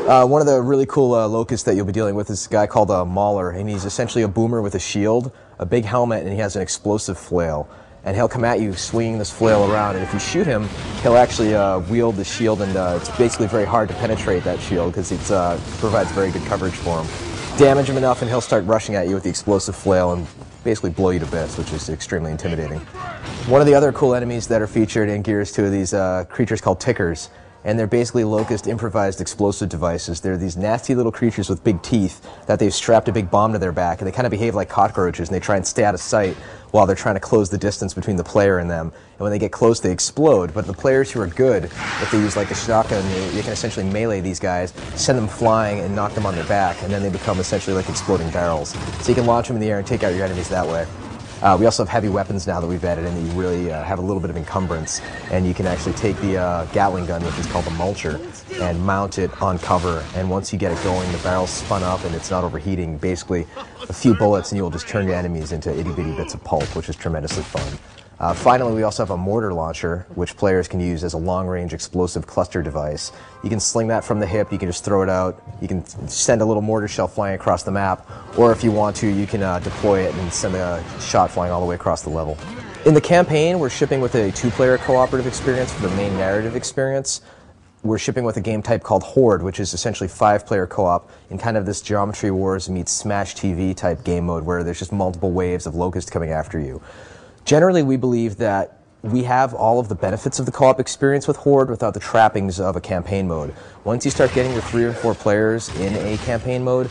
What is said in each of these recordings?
One of the really cool locusts that you'll be dealing with is a guy called Mauler, and he's essentially a boomer with a shield, a big helmet, and he has an explosive flail. And he'll come at you swinging this flail around, and if you shoot him, he'll actually wield the shield, and it's basically very hard to penetrate that shield because it provides very good coverage for him. Damage him enough, and he'll start rushing at you with the explosive flail and basically blow you to bits, which is extremely intimidating. One of the other cool enemies that are featured in Gears 2 are these creatures called tickers. And they're basically locust improvised explosive devices. They're these nasty little creatures with big teeth that they've strapped a big bomb to their back, and they kind of behave like cockroaches, and they try and stay out of sight while they're trying to close the distance between the player and them. And when they get close, they explode. But the players who are good, if they use like a shotgun, you can essentially melee these guys, send them flying and knock them on their back, and then they become essentially like exploding barrels. So you can launch them in the air and take out your enemies that way. We also have heavy weapons now that we've added in that you really have a little bit of encumbrance, and you can actually take the Gatling gun, which is called the Mulcher, and mount it on cover, and once you get it going, the barrel's spun up and it's not overheating. Basically, a few bullets and you'll just turn your enemies into itty-bitty bits of pulp, which is tremendously fun. Finally, we also have a mortar launcher, which players can use as a long-range explosive cluster device. You can sling that from the hip, you can just throw it out, you can send a little mortar shell flying across the map, or if you want to, you can deploy it and send a shot flying all the way across the level. In the campaign, we're shipping with a 2-player cooperative experience for the main narrative experience. We're shipping with a game type called Horde, which is essentially 5-player co-op in kind of this Geometry Wars meets Smash TV type game mode where there's just multiple waves of locusts coming after you. Generally, we believe that we have all of the benefits of the co-op experience with Horde without the trappings of a campaign mode. Once you start getting your 3 or 4 players in a campaign mode,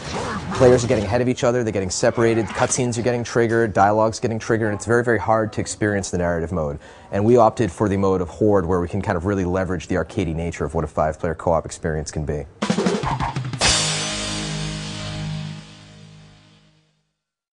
players are getting ahead of each other, they're getting separated, cutscenes are getting triggered, dialogue's getting triggered, and it's very, very hard to experience the narrative mode. And we opted for the mode of Horde where we can kind of really leverage the arcadey nature of what a 5-player co-op experience can be.